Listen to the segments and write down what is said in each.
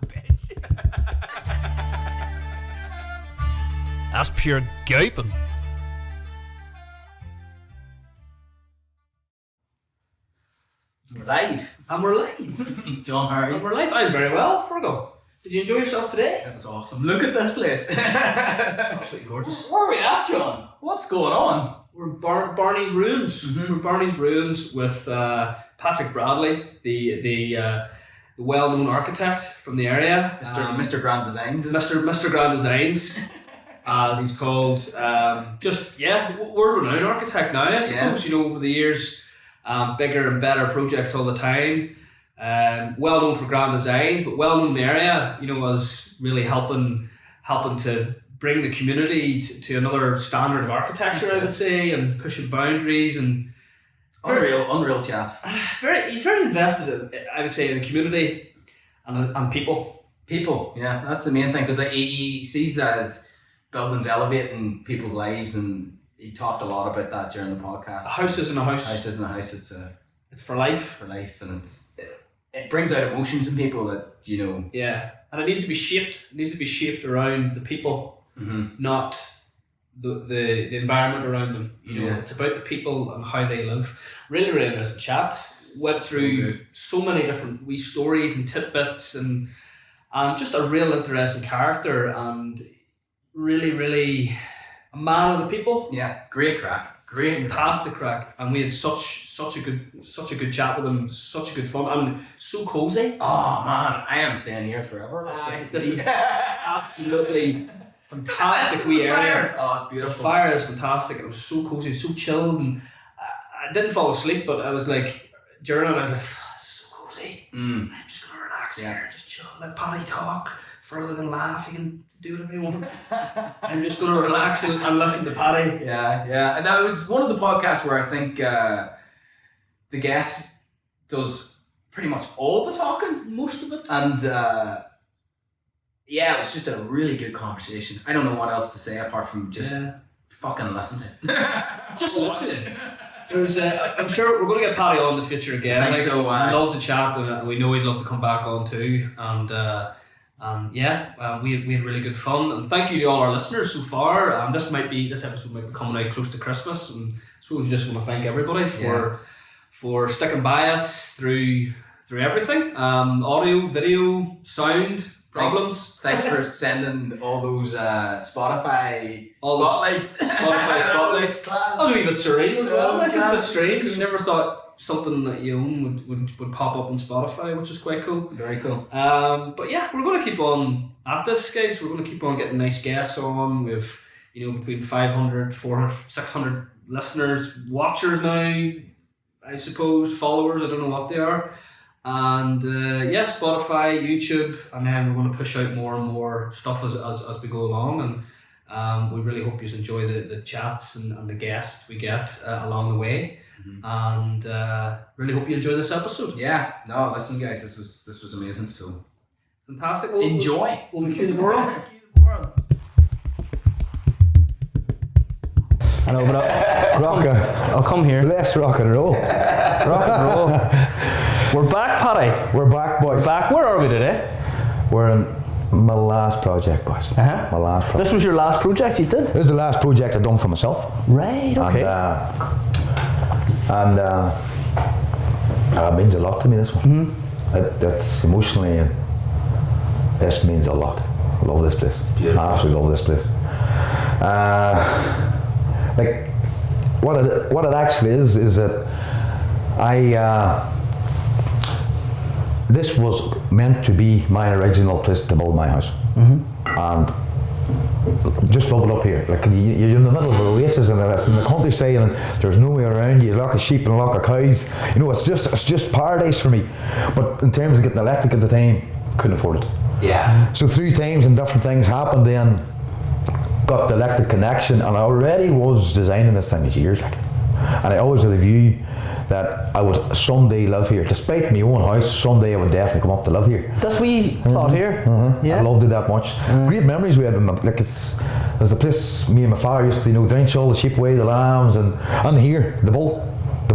bitch. That's pure gaping. We're live. And we're live. John, how are you? And we're live. I'm very well, Fergal. Did you enjoy yourself today? That was awesome. Look at this place. It's absolutely gorgeous. Where are we at, John? What's going on? We're Barneys Ruins. Mm-hmm. We're Barneys Ruins with Patrick Bradley, the well-known architect from the area. Mr. Grand Designs. Mr. Grand Designs, as he's called. World-renowned architect now, I suppose. You know, over the years, bigger and better projects all the time. Well known for grand designs, but well known in the area. You know, as really helping to bring the community to another standard of architecture, I would say, and pushing boundaries and Unreal chat. he's very invested, I would say, in the community and people. People, yeah, that's the main thing, because he sees that as buildings elevating people's lives, and he talked a lot about that during the podcast. A house isn't a house. House isn't a house, It's for life. for life, and it brings out emotions in people that, you know. Yeah, and it needs to be shaped. It needs to be shaped around the people, not the environment around them. You know, it's about the people and how they live. Really, really interesting chat. Went through so many different wee stories and tidbits, and just a real interesting character, and really, really a man of the people. Yeah, great crack. Fantastic crack, and we had such a good chat with him. Such a good fun, and so cozy. Oh man, I am staying here forever. This is absolutely fantastic wee area. Oh, it's beautiful. The fire is fantastic. It was so cozy, so chilled, and I didn't fall asleep, but I was like, during it, I was like, oh, this is so cozy. I'm just gonna relax here, just chill, let Paddy talk. Further than laugh, you can do whatever you want. I'm just gonna relax and listen to Paddy. Yeah, and that was one of the podcasts where I think the guest does pretty much all the talking, most of it, and it was just a really good conversation. I don't know what else to say apart from just fucking listen to it. Just listen. There's, I'm sure we're going to get Paddy on in the future again. I think so. He loves to chat, and we know he'd love to come back on too. And we had really good fun. And thank you to all our listeners so far. This episode might be coming out close to Christmas, and so we just want to thank everybody for sticking by us through everything. Audio, video, sound. Problems. Thanks for sending all those Spotify spotlights. Spotify spotlights. That was a wee bit surreal as well. It was a bit strange. You never thought something that you own would pop up on Spotify, which is quite cool. Very cool. But yeah, we're going to keep on at this, guys. We're going to keep on getting nice guests on. We've, between 500, 400, 600 listeners, watchers now, I suppose, followers. I don't know what they are. And Spotify, YouTube, and then we're going to push out more and more stuff as we go along, and we really hope you enjoy the chats and the guests we get along the way, and really hope you enjoy this episode. Yeah, no, listen, guys, this was amazing. So fantastic. Enjoy. We'll cue the world. I know, but I'll come here. Let's rock and roll. Rock and roll. We're back, Paddy. We're back, boys. We're back. Where are we today? We're in my last project, boys. My last project. This was your last project you did? This is the last project I've done for myself. Right, okay. And it means a lot to me, this one. That's emotionally, this means a lot. I love this place. It's beautiful. I absolutely love this place. What it actually is that this was meant to be my original place to build my house, and just love it up here. Like you're in the middle of an oasis and it's in the countryside, and there's no way around you. A lot of sheep and a lot of cows. It's just paradise for me. But in terms of getting electric at the time, couldn't afford it. Yeah. So 3 times and different things happened. Then got the electric connection, and I already was designing this thing as years, and I always had a view that I would someday live here. Despite my own house, someday I would definitely come up to live here. This wee plot here? Yeah. I loved it that much. Great memories we had. There's the place me and my father used to, drench all the sheep away, the lambs, and here, the bull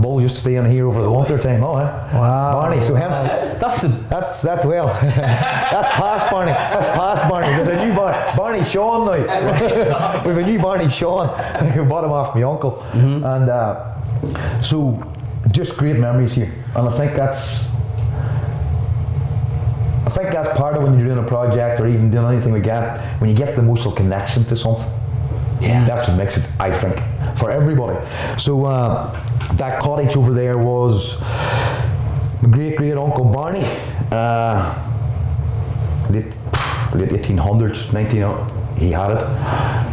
the bull used to stay in here over the winter time. Oh, Wow. Barney. So hence, That's the that's well. That's past Barney. That's past Barney. There's a new Barney Sean now. We've a new Barney Sean who bought him off my uncle, and so just great memories here. And I think that's part of when you're doing a project or even doing anything like that. When you get the emotional connection to something, that's what makes it. I think for everybody. So that cottage over there was my great uncle Barney. Late 1800s, 1900, he had it,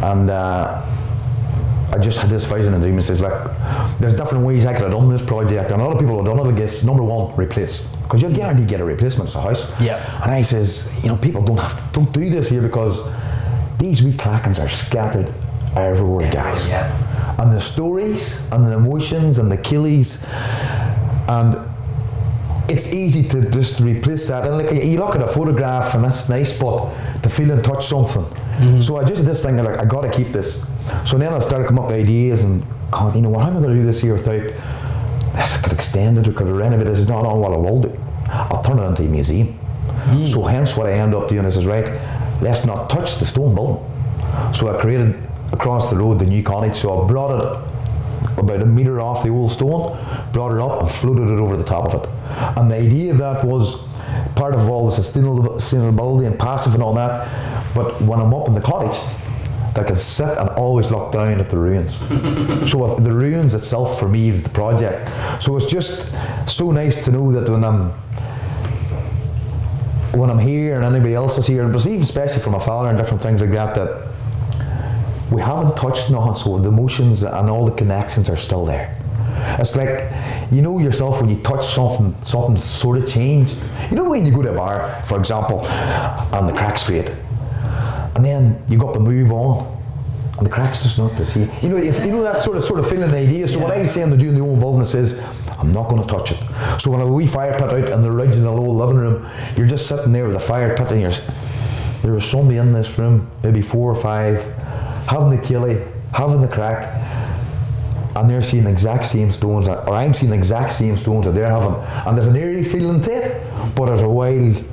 and I just had this vision and dream and says, look, there's different ways I could have done this project, and a lot of people have done it. I guess number one, replace, because you're guaranteed to get a replacement. It's a house. Yeah. And I says, people don't do this here because these wee clackins are scattered everywhere, guys. Yeah. And the stories and the emotions and the killies, and it's easy to just replace that. And like you look at a photograph and that's nice, but to feel and touch something. So I just did this thing, like I got to keep this. So then I started coming up with ideas and, God, you know what, how am I going to do this here without this? I could extend it, or could renovate it. I said, no, what I will do, I'll turn it into a museum. So hence what I end up doing is right, let's not touch the stone building. So I created across the road the new cottage. So I brought it about a metre off the old stone, brought it up and floated it over the top of it. And the idea of that was part of all the sustainability and passive and all that. But when I'm up in the cottage, I can sit and always look down at the ruins. So the ruins itself for me is the project. So it's just so nice to know that when I'm here and anybody else is here, but even especially for my father and different things like that, that we haven't touched nothing, so the emotions and all the connections are still there. It's like, you know yourself when you touch something sort of changed. You know when you go to a bar, for example, and the crack's great, and then you go up and move on, and the crack's just not the same. You know that sort of feeling idea. So what I'm saying to do in the old business is, I'm not going to touch it. So when I have a wee fire pit out in the original old living room, you're just sitting there with a fire pit, and there was somebody in this room, maybe 4 or 5, having the killie, having the crack, and they're seeing the exact same stones, or I'm seeing the exact same stones that they're having, and there's an eerie feeling to it, but there's a wild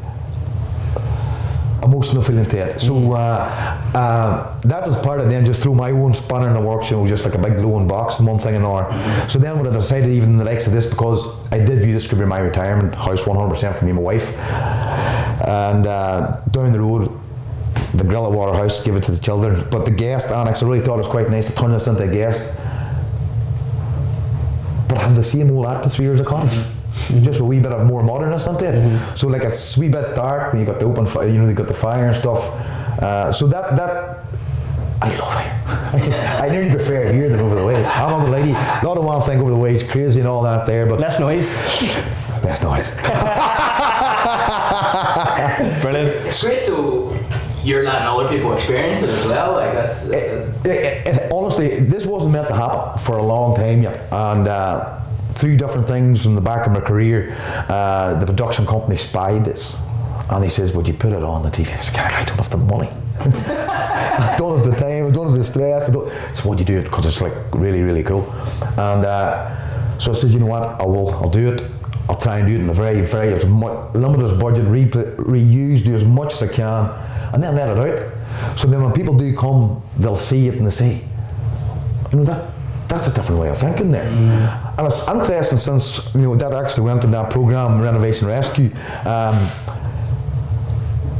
emotional feeling to it. So that was part of then just through my own spanner in the works, just like a big glowing box and one thing and another. So then when I decided, even the likes of this, because I did view this could be my retirement house 100% for me and my wife, and down the road, the Grill of Water house, give it to the children, but the guest annex, I really thought it was quite nice to turn this into a guest, but have the same old atmosphere as a cottage. Just a wee bit of more modernist into it. So like a wee bit dark, and you got the open fire, you got the fire and stuff. So that I love it. I nearly prefer it here than over the way. I'm on the lady. A lot of one think over the way is crazy and all that there, but less noise. Less noise. Brilliant. It's great. So you're letting other people experience it as well. Like that's. Honestly, this wasn't meant to happen for a long time yet, and through different things in the back of my career, the production company spied this, and he says, "Would you put it on the TV?" I said, "I don't have the money. I don't have the time. I don't have the stress." So why'd you do it? Because it's like really, really cool. And so I said, "You know what? I will. I'll do it. I'll try and do it in a very, very limited budget. Reuse, do as much as I can, and then let it out. So then when people do come, they'll see it and they say, you know, that's a different way of thinking there." And it's interesting, since that actually went in that program, Renovation Rescue. And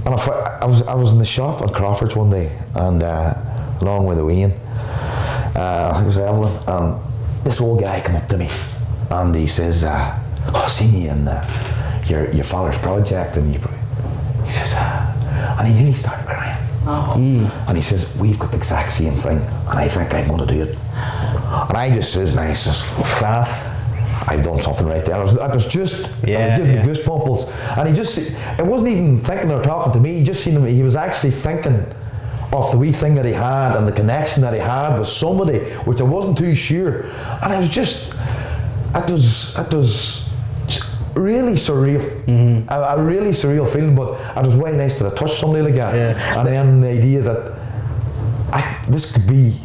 I was in the shop at Crawford's one day, and along with Wayne, it was Evelyn, and this old guy came up to me, and he says, "I've seen you in your father's project," and he says, and he nearly started crying. And he says, "We've got the exact same thing, and I think I'm going to do it." And I just says, "Class, I've done something right there." I was just giving me goosebumps. And it wasn't even thinking or talking to me. He was actually thinking of the wee thing that he had and the connection that he had with somebody, which I wasn't too sure. And I was just, it was really surreal. A really surreal feeling, but it was way nice that I touched somebody like that. And then the idea that this could be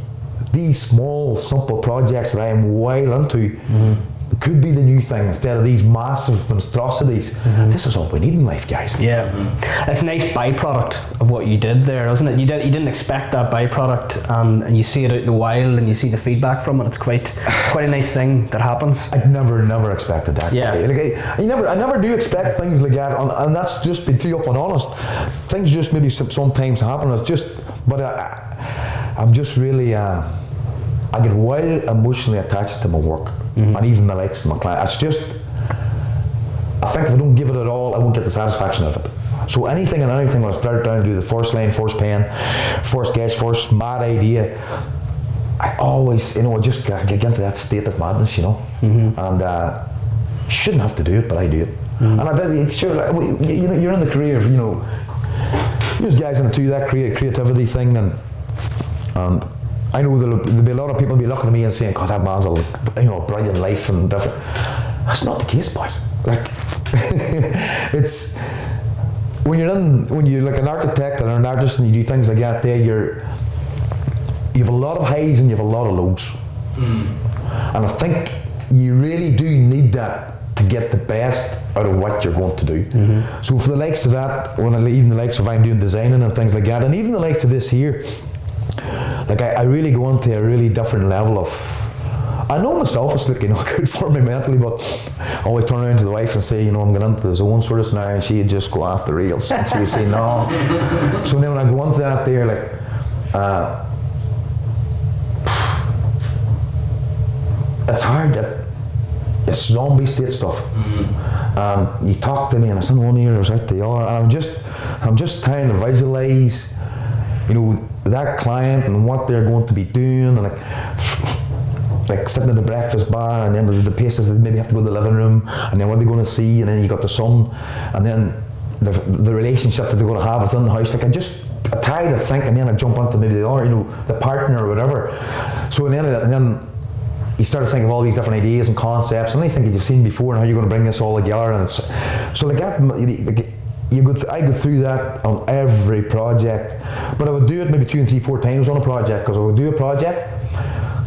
these small, simple projects that I am well into, new thing instead of these massive monstrosities. This is all we need in life, guys. Yeah, it's a nice byproduct of what you did there, isn't it? You didn't expect that byproduct, and you see it out in the wild, and you see the feedback from it. It's quite a nice thing that happens. I'd never expected that. Yeah. Like I never do expect things like that, and that's just being too up and honest. Things just maybe sometimes happen. It's just, but I'm just really. I get well emotionally attached to my work, and even the likes of my clients. It's just, I think if I don't give it at all, I won't get the satisfaction of it. So anything and anything, when I start down to do the first line, first pen, first sketch, first mad idea, I always, I just get into that state of madness, and shouldn't have to do it, but I do it. And it's sure, you're in the career of, those guys into that creativity thing, and I know there'll be a lot of people be looking at me and saying, God, that man's a brilliant life and different. That's not the case, boys. Like, it's when you're like an architect or an artist and you do things like that, you have a lot of highs and you have a lot of lows. And I think you really do need that to get the best out of what you're going to do. So for the likes of that, even the likes of I'm doing designing and things like that, and even the likes of this here, like I really go into a really different level of, I know myself it's looking not good for me mentally, but I always turn around to the wife and say, I'm going into the zone sort of scenario, and she'd just go off the rails. And she'd say, no. So then when I go into that there, like, it's hard, it's zombie state stuff. You talk to me and I was in one ear, I was out the other, and I'm just trying to visualise, that client and what they're going to be doing, and like sitting at the breakfast bar, and then the places that maybe have to go to the living room, and then what they're going to see, and then you got the son, and then the relationship that they're going to have within the house. Like I try to think, and then I jump onto maybe the other, the partner or whatever. So and then you start to think of all these different ideas and concepts, and anything that you've seen before, and how you're going to bring this all together. And it's so like that. I go through that on every project, but I would do it maybe 2 and 3, 4 times on a project, because I would do a project,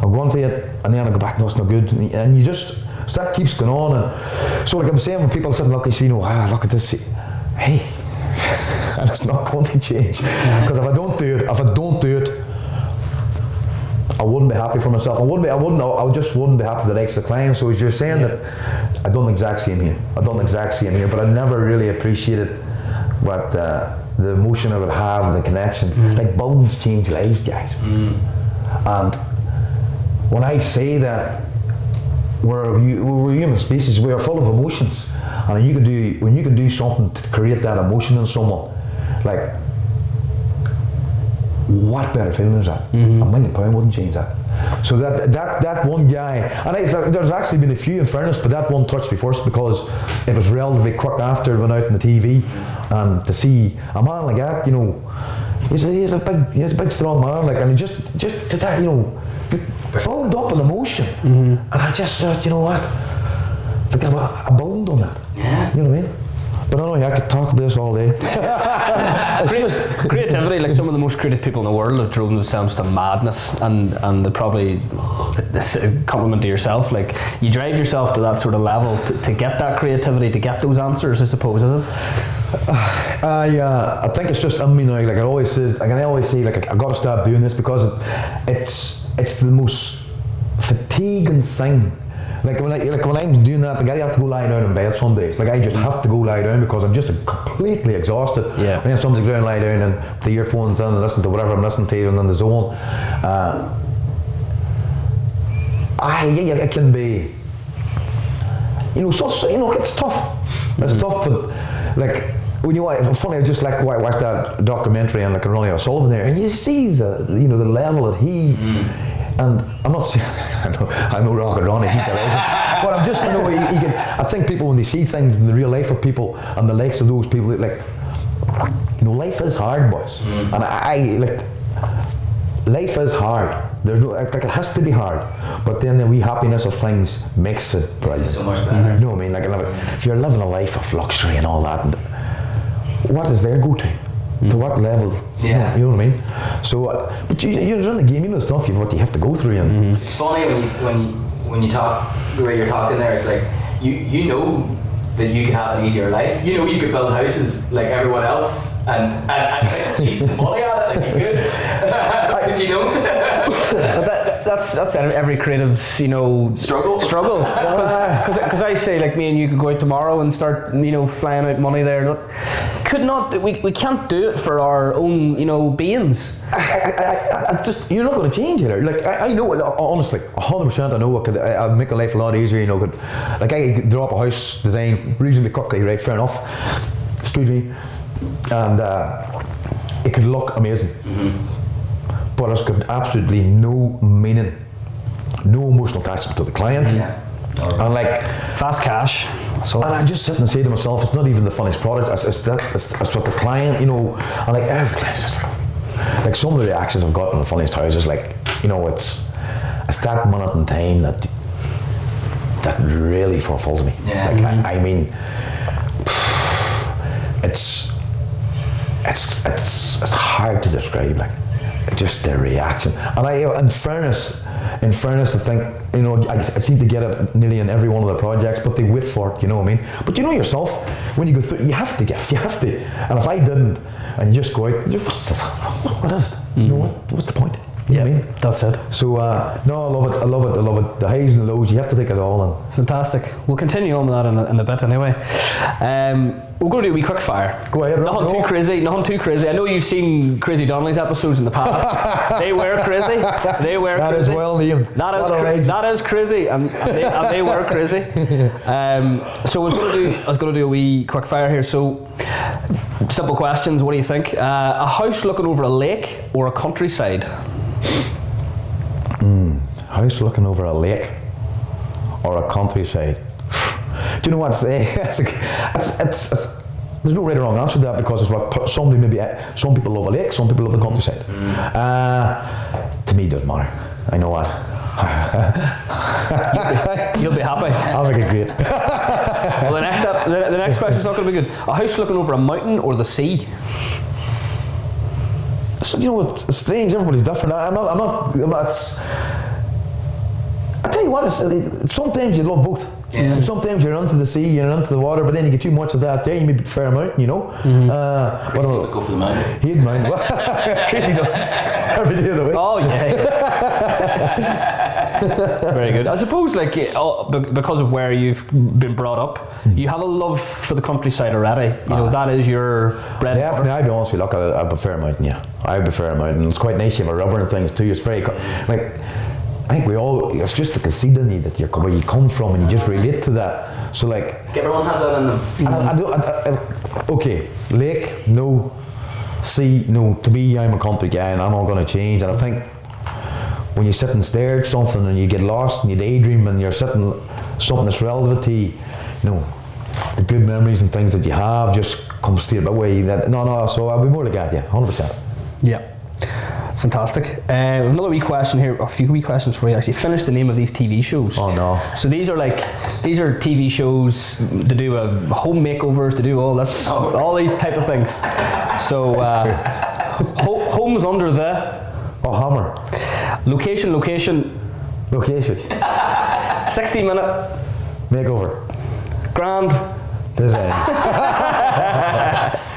I'll go onto it, and then I go back, no, it's not good, and you just, so that keeps going on. And so like I'm saying, when people sit and look, you see, look at this, hey, and it's not going to change, because if I don't do it, I wouldn't be happy for myself. I just wouldn't be happy for the next client. So as you're saying that, I done the exact same here, but I never really appreciated what the emotion I would have, the connection. Like buildings change lives, guys. And when I say that we're a human species, we are full of emotions, and when you can do something to create that emotion in someone, like, what better feeling is that? £1 million wouldn't change that. So that one guy, and there's actually been a few in fairness, but that one touched me first because it was relatively quick after it went out on the TV, and to see a man like that, he's a big strong man, like, and he just to that, filled up in emotion, and I just thought, what, like I building on that, you know what I mean? But anyway, I could talk about this all day. Creativity, like some of the most creative people in the world have driven themselves to madness, and they probably, this is a compliment to yourself, like you drive yourself to that sort of level to get that creativity, to get those answers, I suppose, is it? I think it's just, like I always say, like I got to stop doing this because it's the most fatiguing thing. Like when I'm doing that, like I have to go lie down in bed some days. Like I just have to go lie down because I'm just completely exhausted. Yeah. And then somebody's going to lie down and the earphones in and listen to whatever I'm listening to and in the zone. It can be, it's tough. It's tough, but like when funny, I just like watched that documentary on like Ronnie O'Sullivan there, and you see the level that he. And I'm not saying I know Rock and Ronnie, he's a legend, but I'm just I think people when they see things in the real life of people and the likes of those people, like life is hard, boys, and life is hard. There's no, like it has to be hard, but then the wee happiness of things makes it bright. It's so much better. You know what I mean? Like if you're living a life of luxury and all that, what is their go-to? To what level? Yeah. You know what I mean? So, but you're in the game, stuff, what you have to go through. And it's funny when you talk the way you're talking there. It's like you know that you can have an easier life. You know you could build houses like everyone else and make decent money at it, like you could. But you don't. But that's every creative's, you know, struggle. Because I say, like, me and you could go out tomorrow and start, you know, flying out money there. We can't do it for our own, you know, beings. I just, you're not going to change it. Like, I know, honestly, 100%. I know I'd make a life a lot easier. You know, like, I could drop a house design reasonably quickly, right? Fair enough. Excuse me, and it could look amazing. But it's got absolutely no meaning, no emotional attachment to the client. And like fast cash. And I just sit and say to myself, it's not even the funniest product. It's what the client, you know. And like every client's just like some of the reactions I've got in the funniest houses, like, you know, it's that minute in time that really fulfills me. Like, I mean, it's hard to describe, like, just the reaction. And in fairness, I think, you know, I seem to get it nearly in every one of the projects, but they wait for it, you know what I mean? But you know yourself, when you go through, you have to. And if I didn't, and you just go out, what is it? You know, what's the point? You know what I mean? That's it. So, no, I love it. The highs and the lows, you have to take it all in. Fantastic. We'll continue on with that in a bit anyway. We're going to do a wee quick fire. Go ahead. Nothing too crazy. I know you've seen Crazy Donnelly's episodes in the past. They were crazy. That is well named. That is crazy, and they were crazy. So I was going to do a wee quick fire here. So, simple questions. What do you think? A house looking over a lake or a countryside? House looking over a lake or a countryside. Do you know what? There's no right or wrong answer to that, because it's what some people love a lake, some people love the countryside. To me, it doesn't matter. I know what. You'll be happy. I'll make it great. Well, the next question's not going to be good. A house looking over a mountain or the sea? So, you know, it's strange. Everybody's different. I'm not. I tell you what, sometimes you love both. Yeah. Sometimes you're into the sea, you're into the water, but then you get too much of that there, you maybe prefer a mountain, you know. Go for the mountain. He'd mind. Every day of the week. Oh yeah. Very good. I suppose, like, because of where you've been brought up, you have a love for the countryside already. You know, that is your bread. Definitely, I'd be honest with you, look, I prefer a mountain, yeah. I prefer a mountain. It's quite nice, you have a river and things too. It's very, like, I think it's just the conceit in you that where you come from, and you just relate to that. So, like, everyone has that in them. Okay, lake, no. Sea, no. To me, I'm a country guy, and I'm not going to change. And I think when you sit and stare at something and you get lost and you daydream and you're sitting something that's relevant to you, you know, the good memories and things that you have just come straight away. So I'll be more like that, yeah, 100%. Yeah. Fantastic. Another wee question here, a few wee questions for you actually. Finish the name of these TV shows. Oh no. So these are TV shows to do home makeovers, to do all this, all these type of things. So homes under the... Oh, Hammer. Location. 60-minute makeover. Grand. Design.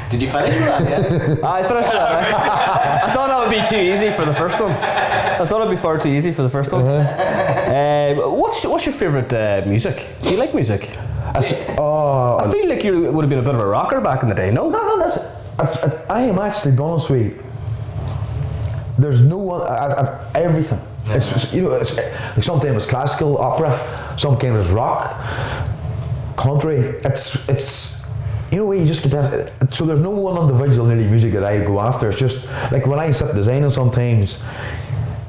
Did you finish with that? Yeah. I finished with that. I thought that would be too easy for the first one. What's your favourite music? Do you like music? I feel like you would have been a bit of a rocker back in the day. No, that's. I am actually, be honest with you. There's no one. Everything. It's, you know, it's like sometimes it's classical opera, sometimes it's rock, country. It's. You know, you just get that. So there's no one individual nearly music that I go after. It's just like when I sit designing, sometimes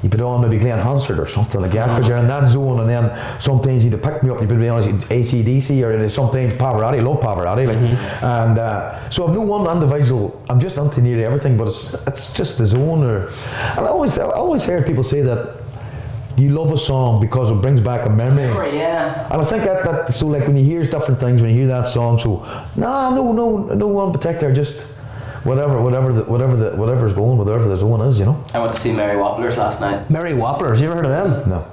you put on maybe Glenn Hansard or something like that, because you're in that zone, and then sometimes you need to pick me up. You put me on AC/DC, or sometimes Pavarotti. I love Pavarotti, and so I've no one individual. I'm just into nearly everything, but it's just the zone. And I always heard people say that you love a song because it brings back a memory. Yeah. And I think that so, like, when you hear different things, when you hear that song, so no one particular, just whatever's going, whatever the zone is, you know. I went to see Mary Wapplers last night. Mary Wapplers, you ever heard of them? No.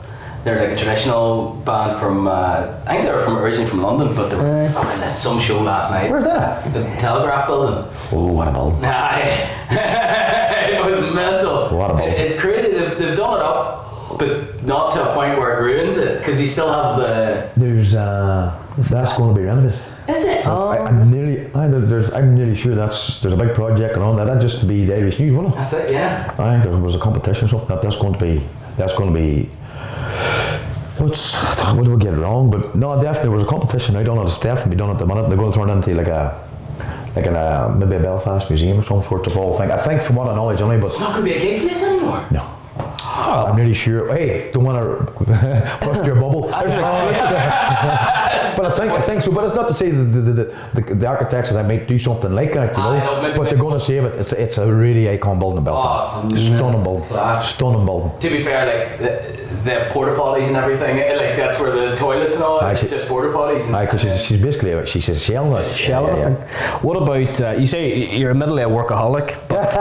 They're like a traditional band from, I think they were originally from London, but they were fucking at some show last night. Where's that? The Telegraph building. Oh, what a building. It was mental. What a building. It's crazy, they've done it up, but not to a point where it ruins it, because you still have the... That's going to be renovated. Is it? I'm nearly sure there's a big project and all that. That just to be the Irish News, wasn't it? That's it, yeah. I think there was a competition, so that's going to be. What do we get wrong? But no, definitely there was a competition. I don't know. It's definitely done at the minute. They're going to turn it into maybe a Belfast museum of some sort of whole thing. I think from what I know, it's only. But it's not going to be a gay place anymore. No. I'm nearly sure. Hey, don't want to burst your bubble. But I think so. But it's not to say the architects that I might do something like that, you know. But they're going to save it. It's a really icon building in Belfast. Stunning building. Stunning building. To be fair, like they have porta potties and everything. Like that's where the toilets and all. It's just porta potties. Because she's basically she's a shell. Shell of a thing. What about you say you're admittedly a workaholic? But,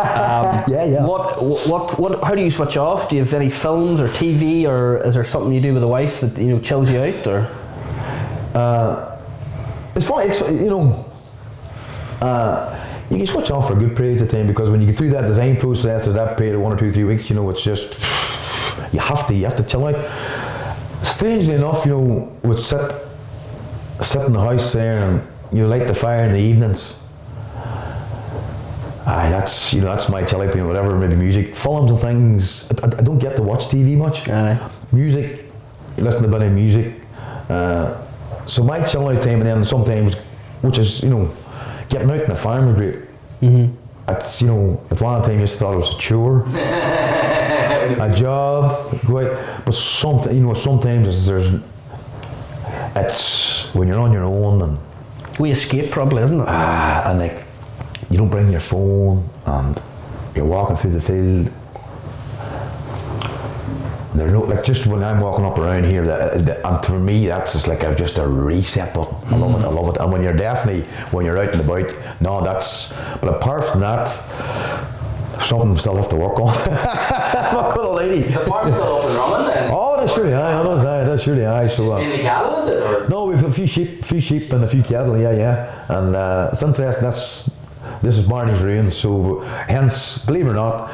yeah. What? How do you switch off? Do you have any films or TV, or is there something you do with the wife that chills you out, or? It's funny. It's you can switch off for good periods of time, because when you get through that design process, there's that period of 1 or 2 or 3 weeks. It's just you have to chill out. Strangely enough, would sit in the house there and light the fire in the evenings. That's my chill out, whatever, maybe music, films and things. I don't get to watch TV much. Music, listen to a bit of music. So my chill out time, and then sometimes, which is getting out in the farm is great. Mm-hmm. It's at one time I used to thought it was a chore, a job, but sometimes it's when you're on your own and we escape probably, isn't it? And like you don't bring your phone and you're walking through the field. There's no, just when I'm walking up around here, and for me that's just like just a reset button. I love it. And when you're out and about, but apart from that, something still have to work on. I'm not gonna lie to you. The farm's still up and running then? Oh, that's surely aye. That's surely aye. So mainly cattle, is it? Or? No, we've a few sheep and a few cattle, yeah. And it's interesting, this is Barneys Ruins, so hence, believe it or not,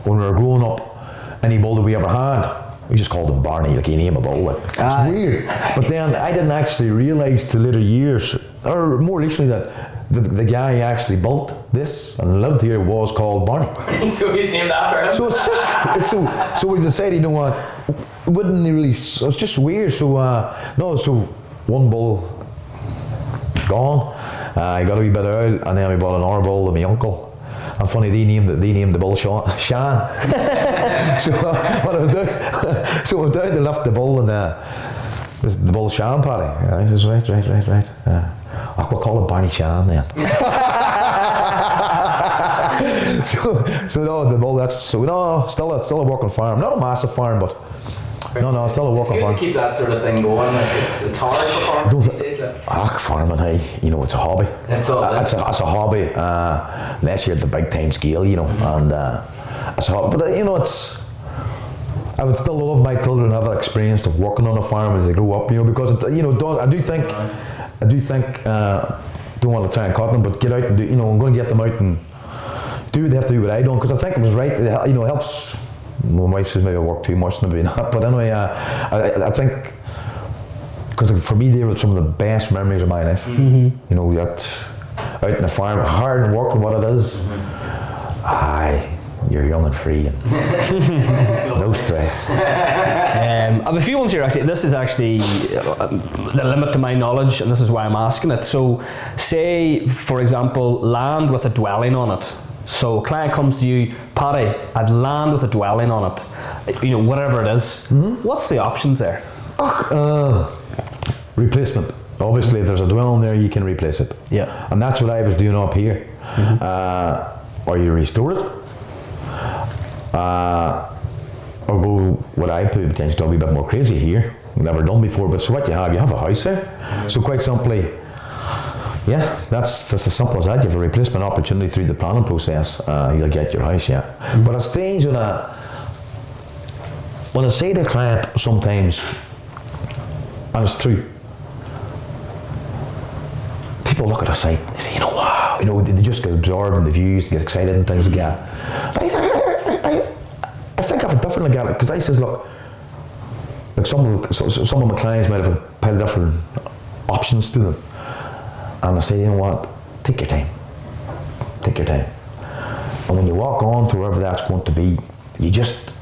when we were growing up, any bull that we ever had, we just called him Barney, like you name a bull. It's weird. But then I didn't actually realise till later years, or more recently, that the guy actually built this and lived here was called Barney. So he's named after him. So so we decided, what, wouldn't really, it's just weird. So so one bull gone. I got a wee bit of oil, and then we bought another bull to my uncle. And funny, they named the bull Shan. So what I was doing, they left the bull and the bull Shan paddy. I says right. We'll call it Barney Shan then. so no, the bull. Still a working farm. Not a massive farm, but still a working farm. It's good to keep that sort of thing going. Like it's hard for farmers these days. Farming, it's a hobby. It's a hobby. Unless you're at the big time scale, and it's a hobby. But I would still love my children to have that experience of working on a farm as they grow up. Because I do think don't want to try and cut them, but get out and do. I'm going to get them out and do what they have to do what I done, because I think it was right. It helps. My wife says maybe I work too much, maybe not. But anyway, I think, because for me they were some of the best memories of my life. Mm-hmm. That out in the farm, hard and working what it is. You're young and free and no stress. I have a few ones here actually. This is actually the limit to my knowledge, and this is why I'm asking it. So, say for example, land with a dwelling on it. So a client comes to you, Paddy, I've land with a dwelling on it, whatever it is. Mm-hmm. What's the options there? Replacement. Obviously, if there's a dwelling there, you can replace it. Yeah. And that's what I was doing up here. Mm-hmm. Or you restore it, or go what I put potentially a wee bit more crazy here. Never done before, but so what you have a house there. Mm-hmm. So quite simply, that's as simple as that. You have a replacement opportunity through the planning process. You'll get your house, Mm-hmm. But it's strange when when I say to a client sometimes, and it's true, people look at a site and they say, wow, they just get absorbed in the views, get excited and things like that. I think I have a different look at it, because I says, look, like some of my clients might have a pile of different options to them, and I say, you know what, take your time. And when you walk on to wherever that's going to be, you just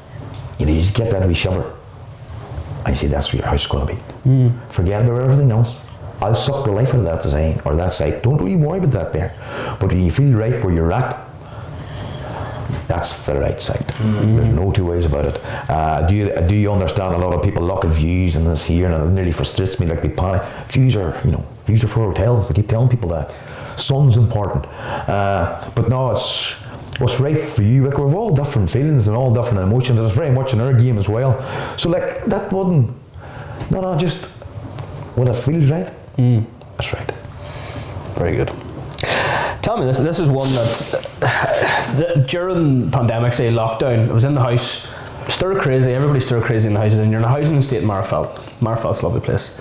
get that wee shiver, and you say, that's where your house is going to be. Forget about everything else. I'll suck the life out of that design or that site. Don't really worry about that there. But when you feel right where you're at, that's the right site. There's no two ways about it. Do you understand a lot of people look at views and this here, and it nearly frustrates me, like they panic. Views are for hotels. They keep telling people that. Sun's important. But no, it's what's right for you. Like, we've all different feelings and all different emotions. It's very much in our game as well. So like, that wouldn't, just what it feels right. That's right. Very good. Tell me, this is one that during pandemic, say lockdown, I was in the house, stir crazy, everybody stir crazy in the houses, and you're in a housing estate in Marfell. Marfell's a lovely place.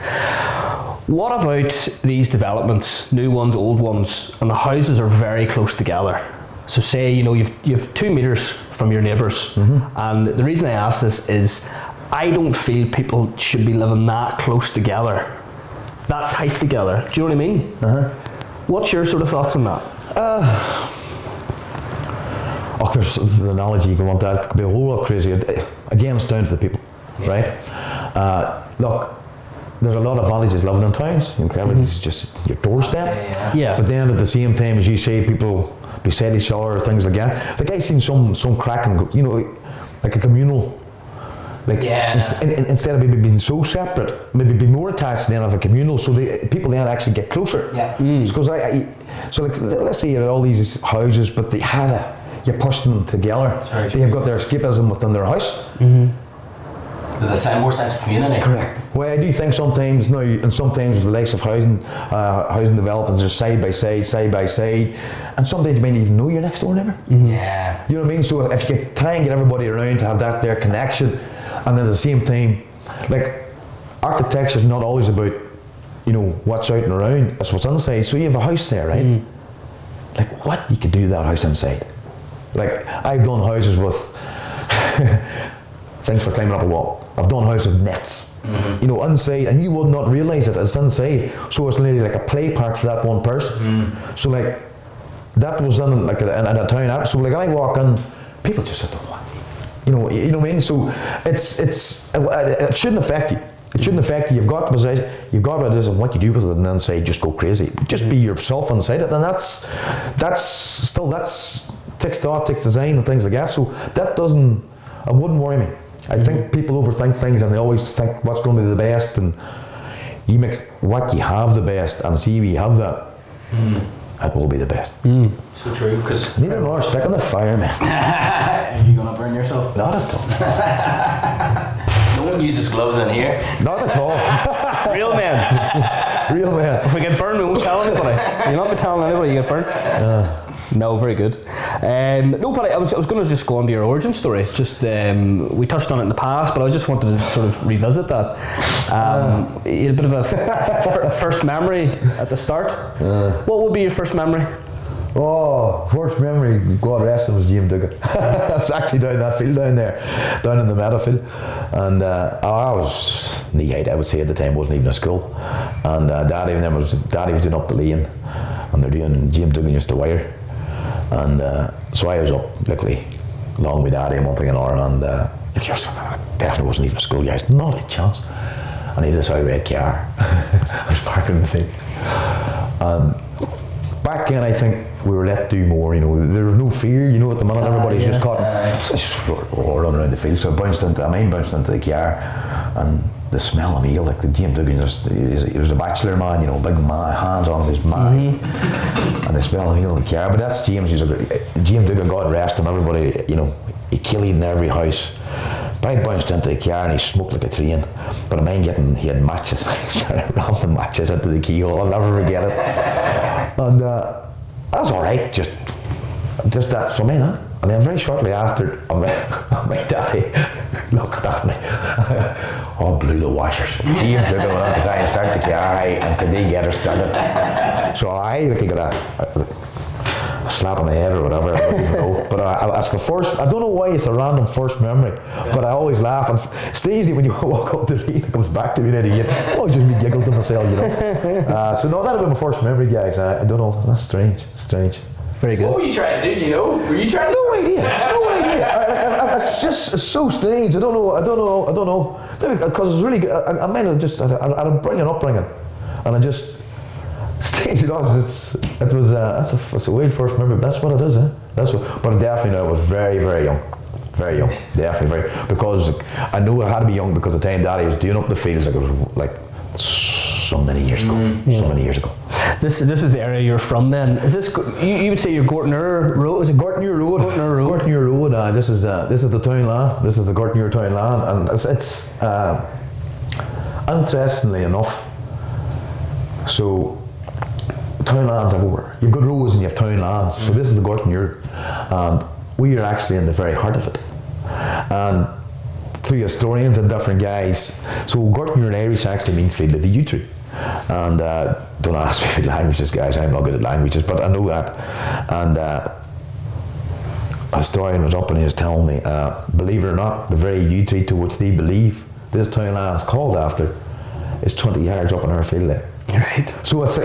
What about these developments, new ones, old ones, and the houses are very close together? So say, you've 2 metres from your neighbours, and the reason I ask this is I don't feel people should be living that close together, that tight together. Do you know what I mean? What's your sort of thoughts on that? There's the analogy you can want that. It could be a whole lot crazier. Again, it's down to the people, right? Look, there's a lot of villages living in towns. Everything's just your doorstep. Yeah. But then at the same time, as you say, people beside each other, things like that. Like, I've seen some cracking, like a communal. Like, instead of maybe being so separate, maybe be more attached then of a communal, so people then actually get closer. Yeah. Because so like, let's say you had all these houses, but you pushed them together. They have got their escapism within their house. There's a more sense of community. Correct. Well, I do think sometimes now, and sometimes with the likes of housing developments are side by side, and sometimes you might even know your next door neighbour. Yeah. You know what I mean? So if you can try and get everybody around to have that there connection, and then at the same time, like, architecture is not always about, what's out and around, it's what's inside. So you have a house there, right? Like, what you could do to that house inside? Like, I've done houses with things for climbing up a wall. I've done houses with nets, inside, and you would not realise it, it's inside. So it's literally like a play park for that one person. So like, that was in like in a town. So like, when I walk in, people just sit there, what? You know what I mean? So it shouldn't affect you. It shouldn't affect you. You've got the possession, you've got what it is and what you do with it, and then say just go crazy. Just be yourself inside it, and that's takes thought, takes design and things like that. So it wouldn't worry me. I think people overthink things, and they always think what's going to be the best, and you make what you have the best, and see if you have that. That will be the best. So true, because neither nor stick on the fire, man. Are you gonna burn yourself? Not at all. No one uses gloves in here. Not at all. Real men. Real man. If we get burned, we won't tell anybody. You'll not be telling anybody you get burnt. No, very good. No, but I was going to just go on to your origin story. Just we touched on it in the past, but I just wanted to sort of revisit that. You had a bit of a first memory at the start. What would be your first memory? Oh, first memory, God rest him, was Jim Duggan. I was actually down that field down there, down in the Meadowfield, and I was knee-height, I would say at the time, wasn't even at school, and Daddy was doing up the lane, and they're doing, Jim Duggan used to wire, and so I was up literally along with Daddy and one thing and another, and I definitely wasn't even at school, guys, not a chance, and he had this old red car. I was parking the thing, and back then I think we were let do more, there was no fear, at the minute everybody's just caught, so just running around the field, so I bounced into the car, and the smell of meal, like the Jim Duggan, he was a bachelor man, big man, hands on his man, and the smell of meal in the car, but that's James, Jim Duggan, God rest him, everybody, he killed in every house. But I bounced into the car and he smoked like a train. But I mind he had matches. I started ramming matches into the keyhole. I'll never forget it. And that was alright, just that for me, huh? And then very shortly after, my daddy looking at me. Oh, blew the washers. James looking at the time, start the car, and could they get her started? So I looking at a slap on the head or whatever, I don't even know. But that's the first, I don't know why it's a random first memory, but I always laugh. And strangely, when you walk up the lane, it comes back to me then again. I always just be giggled to myself, you know. So no, that'd have been my first memory, guys. I don't know, that's strange. Very good. What were you trying to do? Do you know? Were you trying to? No idea. It's just so strange. I don't know. Maybe because it's really good. I might have just had a brilliant upbringing, and I just strange it was. That's a weird first memory. But that's what it is, eh? But I definitely know I was very, very young. Very young, definitely very. Because I knew I had to be young because the time Daddy was doing up the fields so many years ago. This is the area you're from then. Is this, you would say you're Gortnur Road? Is it Gortnur Road? Gortnur Road. This is the town land. This is the Gortnur town land, and it's interestingly enough. So town lands everywhere. You've got roads and you have town lands. So this is the Gortnur, and we are actually in the very heart of it. And through historians and different guys, so Gortnur in Irish actually means field of the yew tree. And don't ask me about languages, guys. I'm not good at languages, but I know that. And a historian was up and he was telling me, believe it or not, the very yew tree to which they believe this town land is called after is 20 yards up in our field there. Right. So it's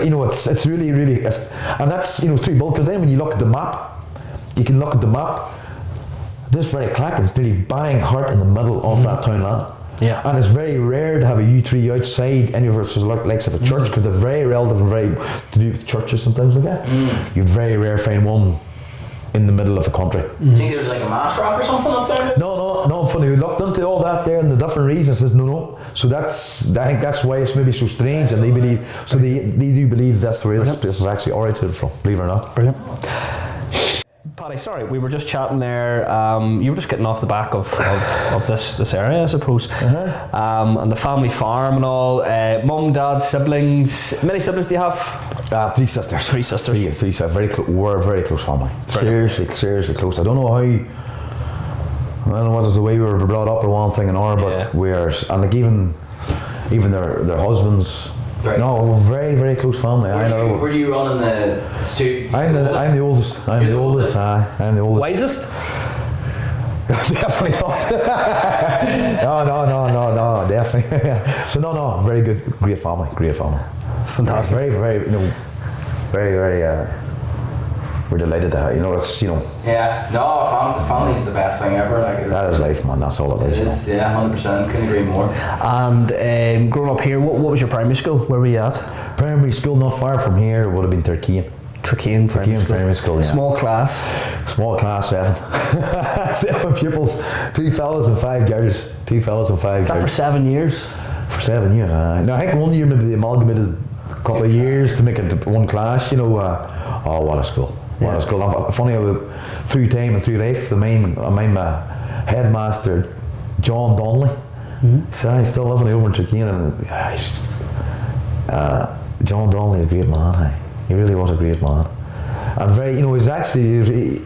it's really and that's it's true. Because then when you look at the map, you can look at the map. This very clack is nearly bang heart in the middle of that town land. Yeah. And it's very rare to have a yew tree outside anywhere such like of a church, because they're very relative and very to do with churches and things like that. You very rare find one in the middle of the country. Do you think there's like a mass rock or something up there? No, funny. We looked into all that there and the different reasons. Says no. So I think that's why it's maybe so strange, and they believe. So they do believe that's where this is actually originated from. Believe it or not. Brilliant. Paddy, sorry, we were just chatting there. You were just getting off the back of this area, I suppose. And the family farm and all. Mum, dad, siblings. How many siblings do you have? 3 sisters. 3 sisters. Three sisters. We're a very close family. Seriously close. I don't know what is the way we were brought up or one thing and another, but we're, and like even their husbands. Right. No, very, very close family. Were you running the stew? I'm the oldest. I'm the oldest. Wisest? Definitely not. No, definitely. So no, very good, great family. Fantastic. Very, very. We're delighted to have. It's Yeah. No, family's the best thing ever. That is life, man. That's all it is. It is. Yeah, 100%. Couldn't agree more. And growing up here, what was your primary school? Where were you at? Primary school not far from here would have been Turkey. Trakean Primary School. Yeah. Small class, 7 pupils, 2 fellas and 5 girls. 2 fellas and 5 is that girls. for 7 years? For 7 years. No, I think one year maybe they amalgamated a couple of years to make it one class. Oh, what a school. What a school. Funny how through time and through life, my headmaster, John Donnelly, so he's still living over in Trakean, and John Donnelly is a great man. He really was a great man. And very, he's actually,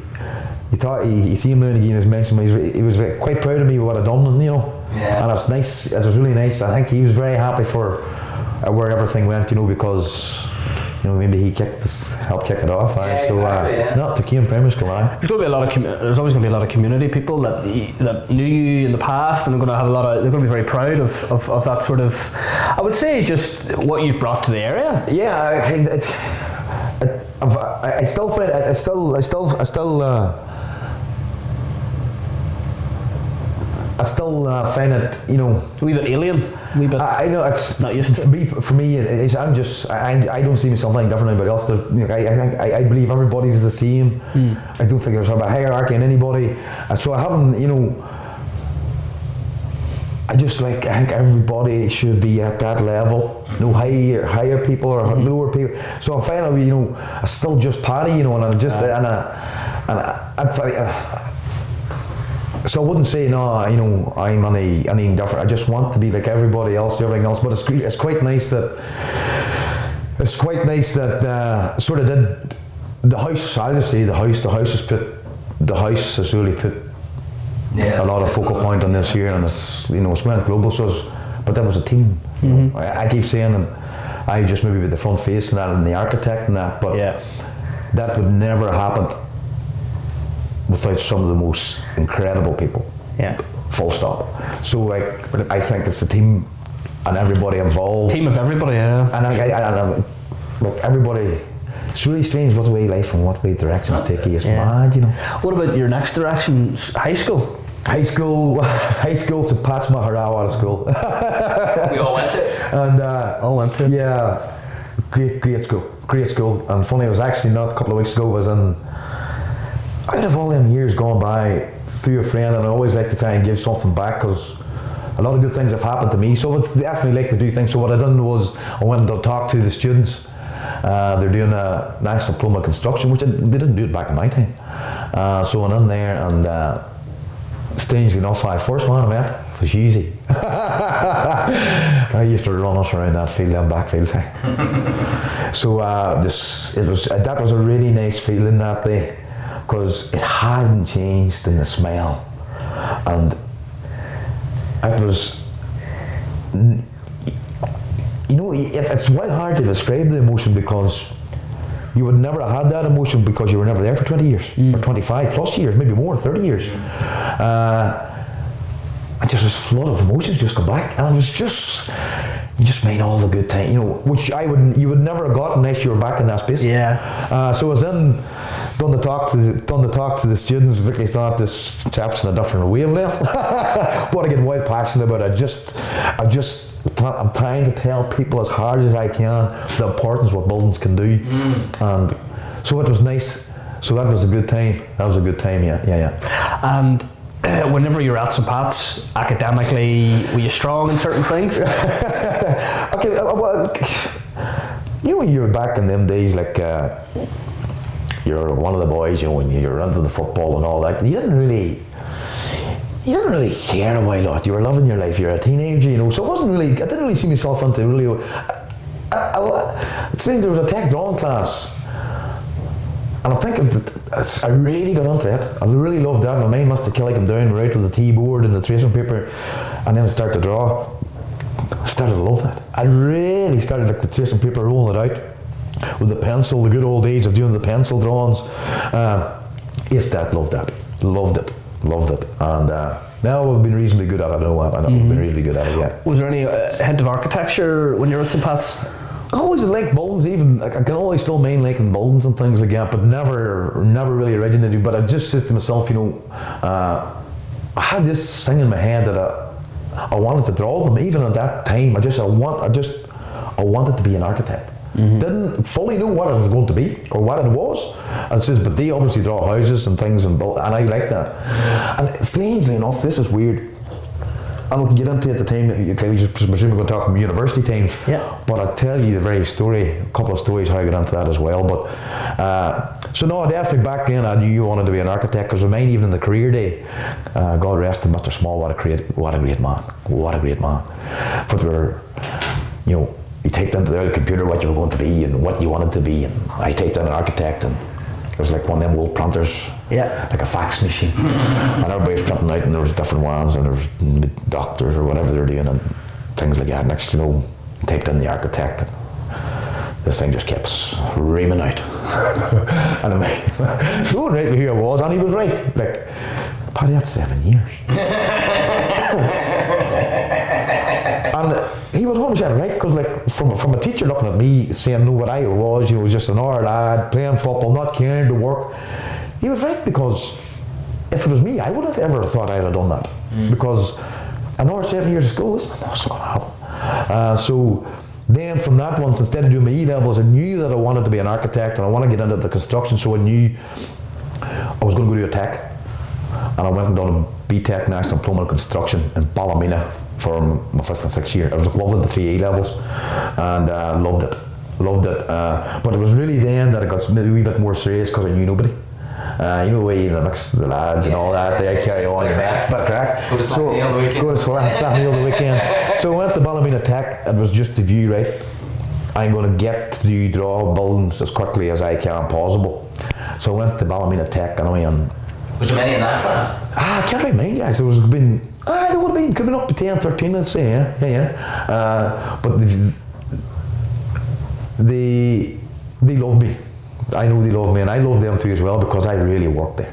he thought, he seen him again, as mentioned, he was quite proud of me with what I'd done, Yeah. And it's nice, it was really nice. I think he was very happy for where everything went, because maybe he helped kick it off. Yeah, so exactly, not Trakean Primary School. There's going to be a lot of there's always going to be a lot of community people that knew you in the past, and they're going to have they're going to be very proud of that sort of, I would say, just what you've brought to the area. Yeah, I still find I find it, a wee bit alien, a wee bit. I know it's not used to. For me, I don't see myself like different than anybody else. I believe everybody's the same. I don't think there's a hierarchy in anybody. So I haven't, I think everybody should be at that level. No higher people or lower people. So I'm finding, I still just Paddy, and I'm just so I wouldn't say I'm any different. I just want to be like everybody else, everything else. But it's quite nice that sort of did the house. I'll just say the house has really put Yeah, a lot of focal point on this here, and it's it's went global. But that was a team. I keep saying, and I just maybe be the front face and that, and the architect and that, but that would never happen without some of the most incredible people. Yeah. Full stop. So I think it's the team and everybody involved. Team of everybody, yeah. And look, everybody. It's really strange what way life and what way directions take you. It's mad, What about your next direction? High school? High school to Pat's Maharawa school. We all went to. And all went to. Yeah, great school. And funny, it was actually not a couple of weeks ago. Was in out of all them years gone by through a friend, and I always like to try and give something back because a lot of good things have happened to me. So it's definitely like to do things. So what I done was I went and talked to the students. They're doing a national diploma construction, which they didn't do it back in my time. So I went in there, and strangely enough, first one I met was easy. I used to run us around that field and backfield. So that was a really nice feeling that day, because it hasn't changed in the smell, and it was. It's quite hard to describe the emotion, because you would never have had that emotion because you were never there for 20 years or 25 plus years, maybe more, 30 years. And just this flood of emotions just come back, and it was just made all the good time, which you would never have got unless you were back in that space. Yeah. So I was in, done the talk to the students. Vicky thought this chap's in a different wavelength, but I get wild passionate about it. I'm trying to tell people as hard as I can the importance of what buildings can do, and so it was nice. So that was a good time. Yeah. And whenever you're at St. Pat's, academically, were you strong in certain things? Okay, well, when you were back in them days, like you're one of the boys, when you're into the football and all that, you didn't really care a lot. You were loving your life. You're a teenager, So I didn't really see myself into really. It seemed there was a tech drawing class, and I'm thinking that I really got into it. I really loved that. My mind must have come down right with the T-board and the tracing paper, and then I started to draw. I started to love that. I really started the tracing paper, rolling it out with the pencil. The good old days of doing the pencil drawings. Loved it, and now I've been reasonably good at it. I've been reasonably good at it, yeah. Was there any hint of architecture when you were at St. Pat's? I always liked buildings, even I can always still main liking buildings and things like that, but never really originated. But I just said to myself, I had this thing in my head that I wanted to draw them. Even at that time, I wanted to be an architect. Didn't fully know what it was going to be or what it was. But they obviously draw houses and things and I like that. And strangely enough, this is weird. And we can get into it at the time. You just presume we're going to talk from university times. Yeah. But I'll tell you a couple of stories how I got into that as well. But so no, definitely back then I knew I wanted to be an architect, because mine even in the career day, God rest him, Mr. Small, what a great man. But we're, you typed into the computer what you were going to be and what you wanted to be, and I typed in an architect, and it was like one of them old printers, like a fax machine, and everybody's printing out, and there was different ones, and there was doctors or whatever they're doing and things like that. Next typed in the architect, and this thing just kept screaming out. And I'm going right where I was, and he was right. Like, Paddy, that's 7 years. And he was 100% right, because from a teacher looking at me saying, no, what I was, just an hour lad playing football, not caring to work. He was right, because if it was me, I wouldn't have ever thought I'd have done that. Because an hour 7 years of school, this is not going to happen. So then from that once, instead of doing my E-levels, I knew that I wanted to be an architect and I wanted to get into the construction, so I knew I was going to go do a tech. And I went and done a BTEC National Diploma in Construction in Ballymena for my 5th and 6th year. I was equivalent to 3 A-levels, and loved it. But it was really then that I got maybe a wee bit more serious, because I knew nobody. The way the mix the lads and all that, they carry on your best bit of crack. Go to Slackney on the weekend. Go to Slackney on the weekend. So I went to Ballymena Tech. It was just the view, right? I'm going to get to draw buildings as quickly as I can possible. So I went to Ballymena Tech, and Was there many in that class? I can't remember, guys. There would have been coming up to 10, 13, let's say, yeah. But they loved me. I know they loved me, and I loved them too as well, because I really worked there.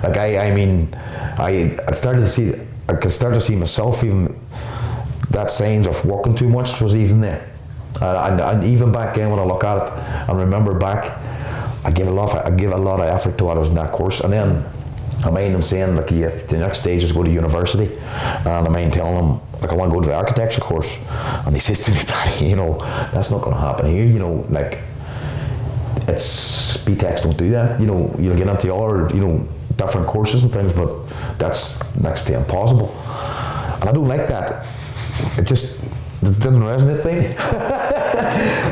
Like I started to see, I could start to see myself even, that signs of working too much was even there. And even back then when I look at it and remember back, I gave a lot of effort to what I was in that course. And then I mind them saying, like, yeah, the next stage is go to university, and I mind telling them, like, I want to go to the architecture course, and they says to me, Paddy, you know, that's not going to happen here, you know, like, it's, BTECs don't do that, you know, you'll get into other, you know, different courses and things, but that's next to impossible. And I don't like that. It didn't resonate with me.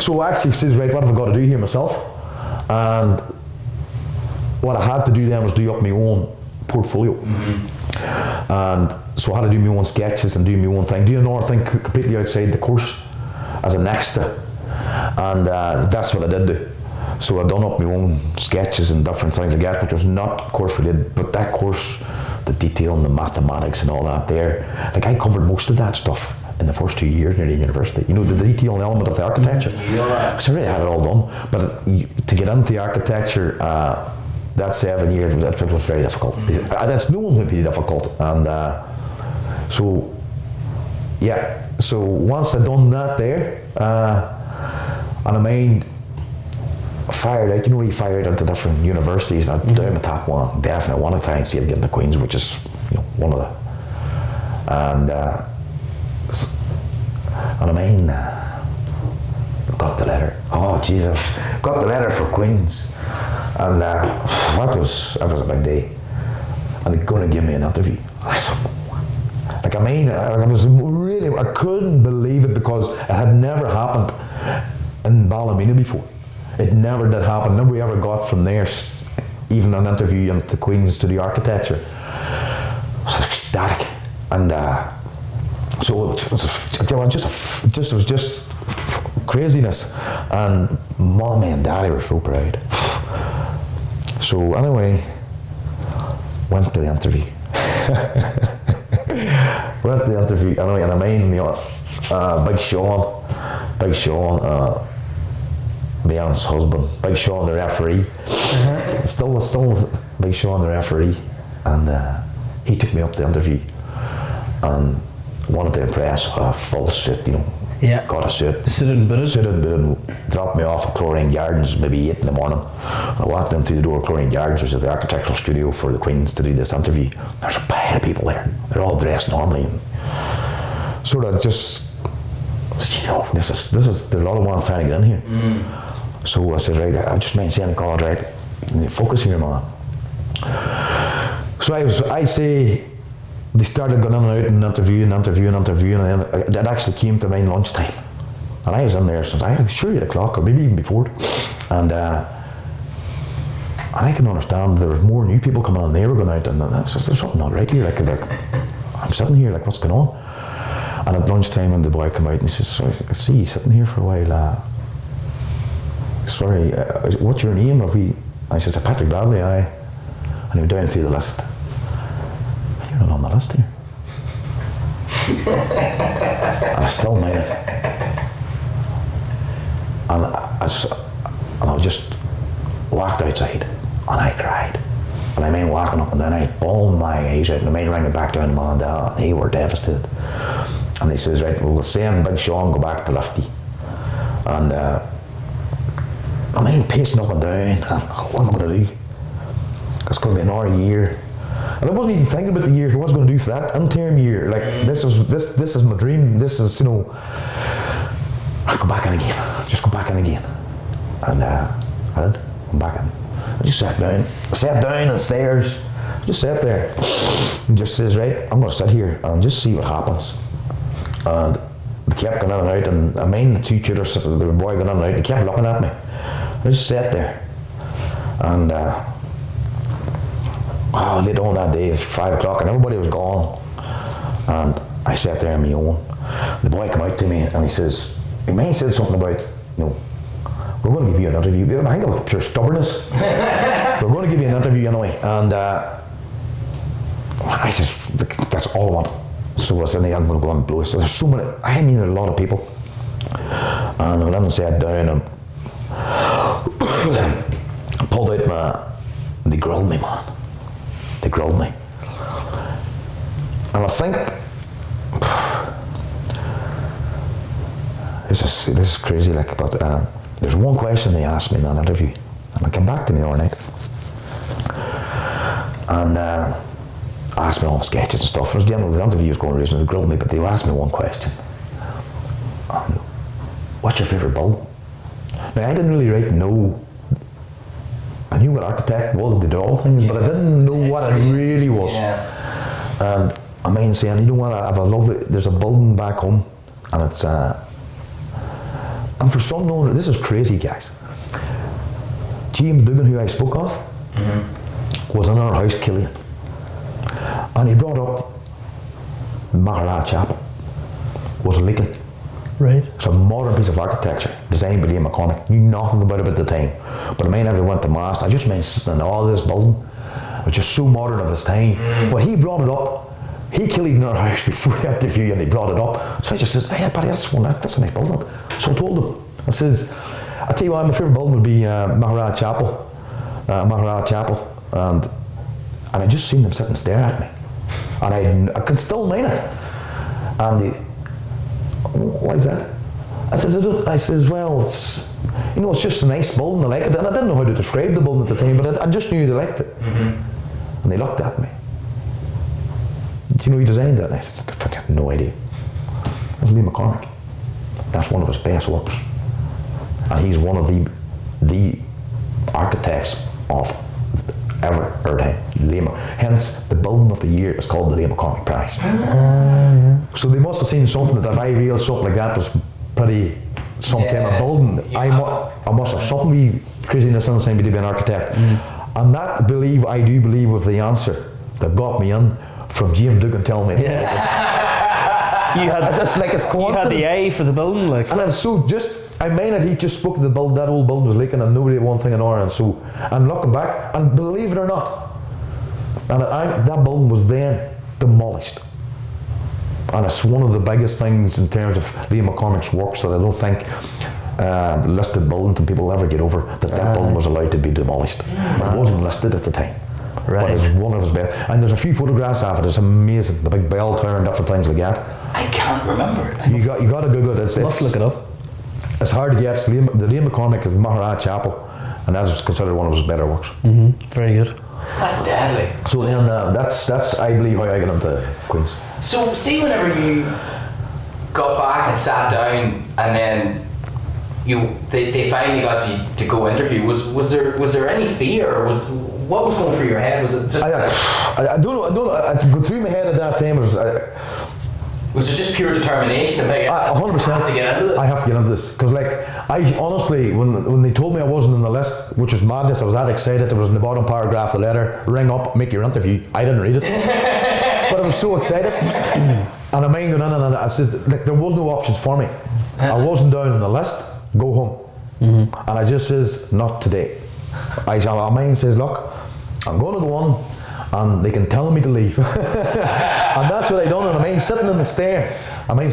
So I actually says, right, what have I got to do here myself? And what I had to do then was do up my own portfolio. And so I had to do my own sketches and do my own thing, do another thing completely outside the course as an extra. And that's what I did do. So I done up my own sketches and different things like that, which was not course related, but that course, the detail and the mathematics and all that there, like I covered most of that stuff in the first 2 years near the university. You know, the detail and element of the architecture. Because I really had it all done. But to get into architecture, that 7 years, it was very difficult. That's known to be difficult. And so once I done that there, and I mind, fired out, you know, he fired into different universities, and I'm down the top one, definitely want to try and see him getting the Queen's, which is, you know, one of the, and I mean, got the letter, oh Jesus, got the letter for Queen's, and that was a big day, and they're going to give me an interview. I said, like, I mean, I was really, I couldn't believe it, because it had never happened in Ballymena before. It never did happen. Nobody ever got from there, even an interview into Queen's to the architecture. I was ecstatic, and so it was just craziness. And Mommy and Daddy were so proud. So anyway, went to the interview. Anyway, and I mean, Big Sean. Leon's husband, Big Sean the referee, still Big Sean the referee, and he took me up to the interview and wanted to impress, a full suit, you know, got a suit, suited and booted, dropped me off at Chlorine Gardens maybe 8 in the morning. I walked in through the door of Chlorine Gardens, which is the architectural studio for the Queen's, to do this interview. There's a pile of people there, they're all dressed normally, and sort of just, you know, there's a lot of ones trying to get in here. So I said, right, I just mind saying, God, right, focus here, man. So I say, they started going in and out and interviewing, and then it actually came to my lunchtime. And I was in there since, I was sure 8 o'clock, or maybe even before. And I can understand there was more new people coming on, they were going out, and there's something not right here, like I'm sitting here, like, what's going on? And at lunchtime, and the boy came out and he says, sorry, I see you sitting here for a while. Sorry, what's your name? I said, Patrick Bradley, aye. And he went down through the list. You're not on the list here. And I still made it. And I just walked outside, and I cried. And I mean, walking up and down, I bawled my eyes out, and I mean, ringing back down to Mum and Dad, they were devastated. And he says, right, well, we'll send Big Sean go back to Lifty. And I mean, pacing up and down, what am I going to do? It's going to be another year. And I wasn't even thinking about the years I was going to do for that interim year. Like, this is my dream. This is, you know, I'll go back in again. Just go back in again. And I did. I'm back in. I just sat down. I sat down on the stairs. Just sat there. And just says, right, I'm going to sit here and just see what happens. And they kept going in and out, and I mean, the 2 tutors, the boy going in and out, they kept looking at me. I just sat there. And later on that day, it was 5 o'clock, and everybody was gone. And I sat there on my own. The boy came out to me, and he said something about, you know, we're going to give you an interview. I think it was pure stubbornness. We're going to give you an interview anyway. And I just, that's all I want. So I said, I'm going to go and blow it. So there's so many, I mean, a lot of people. And I went and sat down and pulled out they grilled me, man. They grilled me. And I think, this is crazy, like, but there's one question they asked me in that interview, and it came back to me the other night. And asked me all the sketches and stuff. The interview was going reasonably, they grilled me, but they asked me one question. What's your favourite build? Now, I didn't really know. I knew what architect was, they did all things, but I didn't know what it really was. Yeah. And I mean, saying, you know what, I have a lovely, there's a building back home, and it's, and for some reason, this is crazy, guys. James Dugan, who I spoke of, was in our house, Killian. And he brought up Maharaj Chapel, was leaking. Right. It's a modern piece of architecture, designed by Liam McCormick. Knew nothing about it at the time. But I mean, I went to mass. I just mean sitting in all this building, which is so modern of its time. But he brought it up. He killed in our house before the interview, and he brought it up. So I just says, hey, buddy, that's a nice building. So I told him, I says, I tell you what, my favourite building would be Maharaj Chapel. And I just seen them sit and stare at me. And I can still mean it. And why is that? I says, well, it's just a nice building, I like it. And I didn't know how to describe the building at the time, but I just knew they liked it. And they looked at me. Do you know who designed that? And I said, I had no idea. It was Liam McCormick. That's one of his best works. And he's one of the architects of ever heard him. Hence, the building of the year is called the Liam McCormick Prize. Yeah. So they must have seen something that if I realized something like that was pretty, some kind of building, I must have something wee craziness in the same to be an architect. And that I do believe was the answer that got me in from James Dugan telling me. Yeah. You had the eye for the building, like. And it's so just, I mean it, he just spoke to the build, that old building was leaking and nobody had one thing in order, and so, and looking back, and believe it or not, and that building was then demolished. And it's one of the biggest things in terms of Liam McCormick's works that I don't think listed buildings and people ever get over, that building was allowed to be demolished. It wasn't listed at the time. Right. But it's one of his best. And there's a few photographs of it, it's amazing. The big bell tower and different things like that. I can't remember it. You got to Google it. Let's look it up. It's hard to get. The Liam McCormick is the Maharaj Chapel, and that is considered one of his better works. Very good. That's deadly. So then that's I believe how I got into Queens. So see, whenever you got back and sat down, and then they finally got you to go interview. Was there any fear, or what was going through your head? Was it just? I don't know. I go through my head at that time. Was it just pure determination to make it? 100%. I have to get into this. I have to get into this because, like, I honestly, when they told me I wasn't on the list, which was madness, I was that excited. It was in the bottom paragraph of the letter: ring up, make your interview. I didn't read it, but I was so excited. And I mind going in, and I said, like, there was no options for me. I wasn't down on the list. Go home. And I just says, not today. My mind says, look, I'm going to go on, and they can tell me to leave. And that's what I done. And I mind sitting in the stair. in my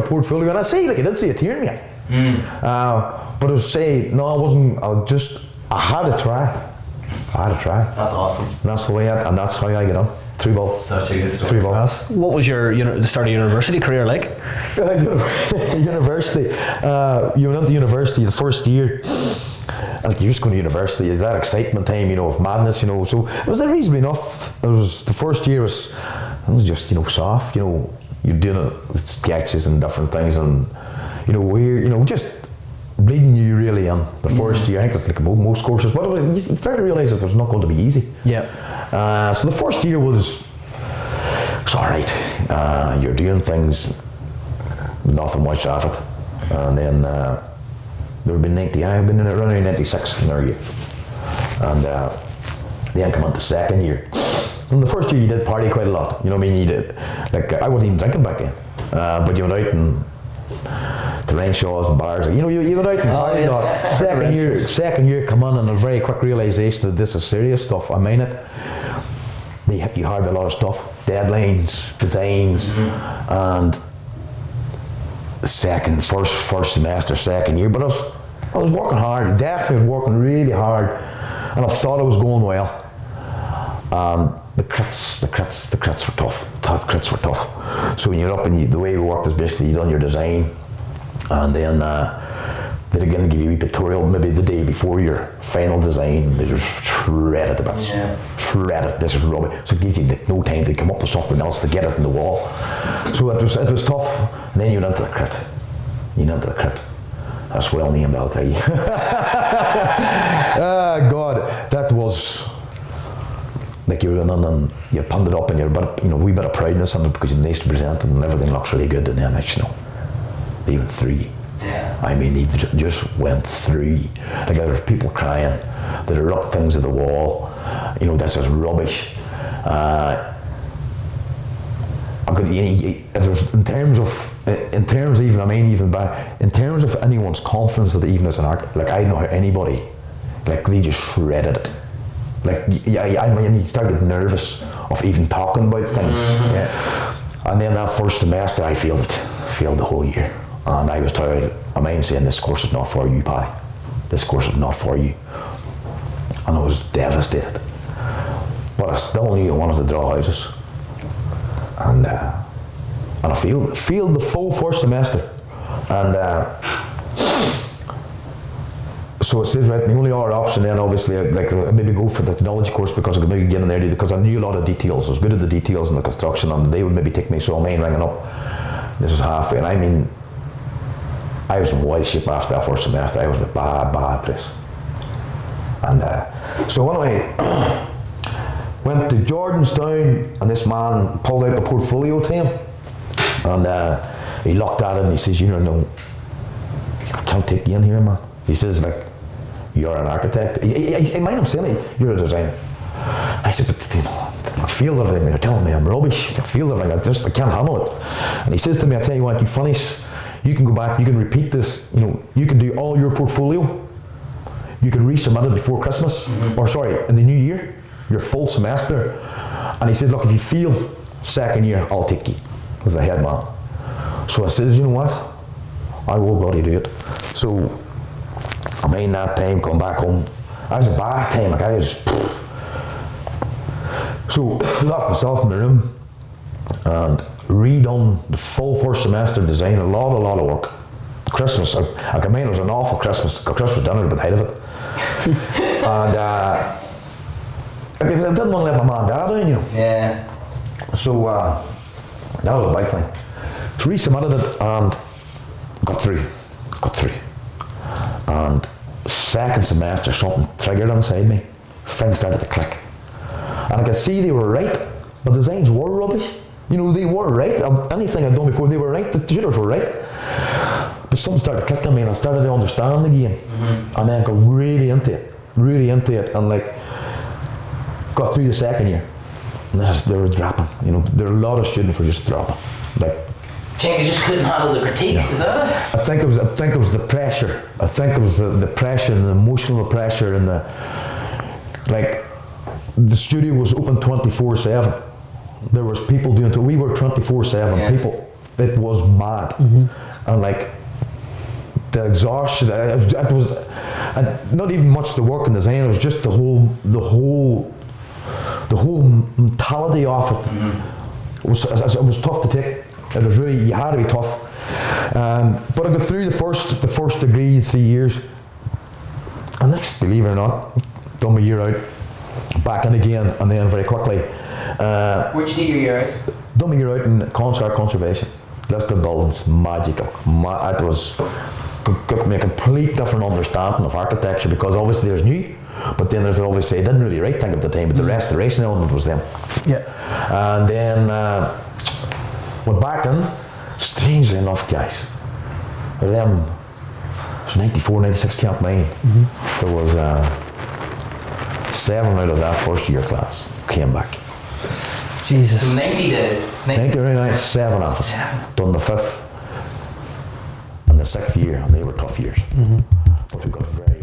portfolio, and I did see a tear in my eye. But I was saying, no, I wasn't. I had to try. That's awesome. And that's the way that's how I get on. Through ball. Such a good story. Through ball. What was the start of your university career like? University. You went into university the first year. And you're just going to university, that excitement time, of madness, so it was reasonably enough. The first year was just, soft, you're doing sketches and different things, and, weird, just bleeding you really in the first year. I think it's like most courses, but you start to realise that there's not going to be easy. Yeah. So the first year was alright. You're doing things, nothing much of it. And then, there have been I've been in it around 96 in our year. And then come on to second year. In the first year you did party quite a lot. You know what I mean? You did. Like, I wasn't even drinking back then. But you went out and to Renshaws and bars. You went out and partied a lot. Second year come on, and a very quick realisation that this is serious stuff. I mean it. you hard a lot of stuff, deadlines, designs, and first semester, second year. But I was working hard, definitely working really hard, and I thought it was going well. The crits were tough. The crits were tough. So when you're up and the way we worked is basically you done your design, and then they're going to give you a tutorial maybe the day before your final design. They just shred it to bits. Shred it. This is rubbish. So it gives you no time to come up with something else to get it in the wall. So it was tough. And then you went into the crit. That's well named, I'll tell you. God, that was like you're in and you pumped it up and you're a wee bit of proudness on it because you're nice to present it and everything looks really good, and then next they went through. Yeah. I mean, they just went through. Like there's people crying, they ripped things at the wall. This is rubbish. In terms of anyone's confidence that even as an architect, like I don't know how anybody, like they just shredded it. Like you start getting nervous of even talking about things. And then that first semester I failed the whole year. And I was tired. I'm saying this course is not for you, Paddy. This course is not for you. And I was devastated. But I still knew I wanted to draw houses. And I failed the full first semester. And so it says, right, my only other option then obviously I'd maybe go for the technology course because I could maybe get in there because I knew a lot of details. I was good at the details in the construction and they would maybe take me, so I'm ringing up. This is halfway, and I mean, I was in wild shape after that first semester. I was in a bad place. And so anyway, went to Jordanstown, and this man pulled out a portfolio to him, and he looked at it and he says, no, I can't take you in here, man. He says, like, you're an architect. He might have said it, you're a designer. I said, but I feel everything. They're telling me I'm rubbish. I feel everything. I can't handle it. And he says to me, I tell you what, you finish, you can go back, you can repeat this, you can do all your portfolio, you can resubmit it before Christmas, or sorry, in the new year, your full semester. And he said, look, if you fail second year, I'll take you as a head man. So I says, you know what, I will bloody do it. So I mean that time, come back home, I was a bad time, like I was, so locked myself in the room and redone the full first semester design, a lot of work. Christmas, I mean, it was an awful Christmas dinner, but the height of it. And I didn't want to let my man down, Yeah. So that was a big thing. So resubmitted it and got through. And second semester, something triggered inside me. Things started to click. And I could see they were right. The designs were rubbish. They were right. Anything I'd done before, they were right. The tutors were right. But something started clicking on me and I started to understand the game. And then I got really into it. And got through the second year. And they were dropping. There were a lot of students were just dropping. Think they just couldn't handle the critiques, is that it? I think it was the pressure. I think it was the pressure and the emotional pressure and the studio was open 24/7. There was people doing it. We were 24/7 people. It was mad. And the exhaustion, it was not even much the work and design, it was just the whole mentality of it. It was tough to take. It was really, you had to be tough. But I got through the first degree, 3 years. And next, believe it or not, done my year out, back in again, and then very quickly. Where'd you do your year out? Done my year out in conservation. Listed buildings, magical. It was got me a complete different understanding of architecture because obviously there's new, but then there's obviously, I didn't really write things at the time, but the restoration element was them. And then went back in, strangely enough, guys, for them, it was 94, 96 Camp 9. There was 7 out of that first year class came back. Jesus. So 90 to 99, 7 of us. Done the 5th and the 6th year, and they were tough years. But we got very